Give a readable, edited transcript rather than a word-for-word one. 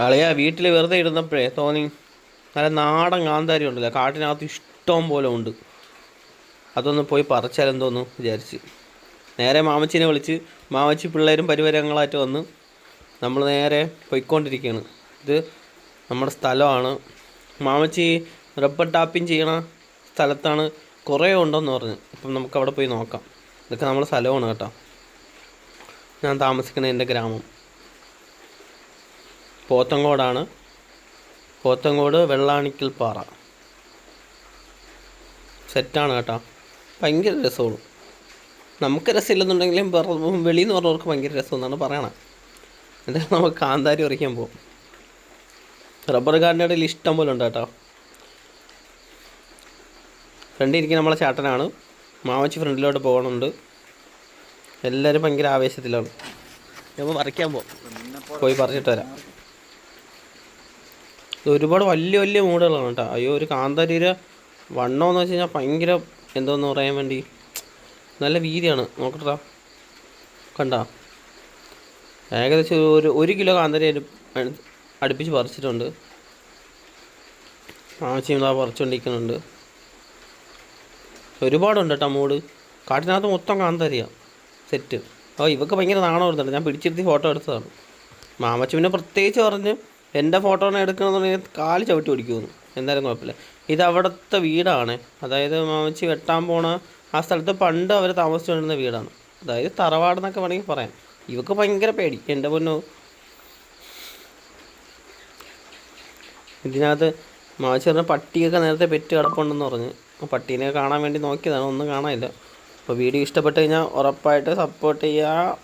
അളിയാ വീട്ടിൽ വെറുതെ ഇരുന്നപ്പോഴേ തോന്നി നല്ല നാടൻ കാന്താരി ഉണ്ടല്ലോ, കാട്ടിനകത്ത് ഇഷ്ടം പോലെ ഉണ്ട്. അതൊന്ന് പോയി പറിച്ചാലെന്തോന്ന് വിചാരിച്ച് നേരെ മാമച്ചിനെ വിളിച്ച് മാമച്ചി പിള്ളേരും പരിവാരങ്ങളായിട്ട് വന്ന് നമ്മൾ നേരെ പോയിക്കൊണ്ടിരിക്കുകയാണ്. ഇത് നമ്മുടെ സ്ഥലമാണ്. മാമച്ചി റബ്ബർ ടാപ്പിങ് ചെയ്യണ സ്ഥലത്താണ്. കുറേ ഉണ്ടെന്ന് പറഞ്ഞു. അപ്പം നമുക്കവിടെ പോയി നോക്കാം. ഇതൊക്കെ നമ്മുടെ സ്ഥലമാണ് കേട്ടോ. ഞാൻ താമസിക്കുന്ന എൻ്റെ ഗ്രാമം പോത്തങ്കോടാണ്. പോത്തങ്കോട് വെള്ളാണിക്കൽ പാറ സെറ്റാണ് കേട്ടോ. ഭയങ്കര രസമാണ്. നമുക്ക് രസമില്ലെന്നുണ്ടെങ്കിലും വെളിയിൽ നിന്ന് പറഞ്ഞവർക്ക് ഭയങ്കര രസമെന്നാണ് പറയണത്. എന്തായാലും നമുക്ക് കാന്താരി ഉറയ്ക്കാൻ പോകും. റബ്ബർ ഗാർഡിൻ്റെ ഇടയിൽ ഇഷ്ടം പോലെ ഉണ്ട് കേട്ടോ. ഫ്രണ്ടിൽ ഇരിക്കുന്ന നമ്മളെ ചേട്ടനാണ്. മാമച്ചി ഫ്രണ്ടിലോട്ട് പോകണുണ്ട്. എല്ലാവരും ഭയങ്കര ആവേശത്തിലാണ്. നമ്മൾ പറിക്കാൻ പോയി പറിച്ചിട്ട് വരാം. ഇത് ഒരുപാട് വലിയ വലിയ മൂടുകളാണ് കേട്ടോ. അയ്യോ, ഒരു കാന്താരിയുടെ വണ്ണമെന്ന് വെച്ച് കഴിഞ്ഞാൽ ഭയങ്കര എന്തോന്ന് പറയാൻ വേണ്ടി നല്ല വീതിയാണ്. നോക്കട്ടാ, കണ്ടോ? ഏകദേശം ഒരു കിലോ കാന്താരി അടുപ്പിച്ച് പറിച്ചിട്ടുണ്ട്. ആവശ്യം പറിച്ചുകൊണ്ടിരിക്കുന്നുണ്ട്. ഒരുപാടുണ്ട് കേട്ടോ മൂട്. കാട്ടിനകത്ത് മൊത്തം കാന്താരിയാണ് സെറ്റ്. ഇവക്ക് ഭയങ്കര നാണം വരുന്നുണ്ട്. ഞാൻ പിടിച്ചിരുത്തി ഫോട്ടോ എടുത്തതാണ്. മാമച്ചി പിന്നെ പ്രത്യേകിച്ച് പറഞ്ഞ് എൻ്റെ ഫോട്ടോനെ എടുക്കണമെന്ന് പറഞ്ഞാൽ കാല് ചവിട്ടി പിടിക്കുമെന്ന്. എന്തായാലും കുഴപ്പമില്ല. ഇത് അവിടുത്തെ വീടാണ്. അതായത് മാമച്ചി വെട്ടാൻ പോണ ആ സ്ഥലത്ത് പണ്ട് അവർ താമസിച്ചുകൊണ്ടിരുന്ന വീടാണ്. അതായത് തറവാടെന്നൊക്കെ വേണമെങ്കിൽ പറയാം. ഇവക്ക് ഭയങ്കര പേടി. എൻ്റെ പൊന്നോ, ഇതിനകത്ത് മാമച്ചി പറഞ്ഞ പട്ടിയൊക്കെ നേരത്തെ പെറ്റ് കിടപ്പുണ്ടെന്ന് പറഞ്ഞ് പട്ടീനെ കാണാൻ വേണ്ടി നോക്കിയതാണ്. ഒന്നും കാണാനില്ല. അപ്പോൾ വീഡിയോ ഇഷ്ടപ്പെട്ട് കഴിഞ്ഞാൽ ഉറപ്പായിട്ട് സപ്പോർട്ട് ചെയ്യുക.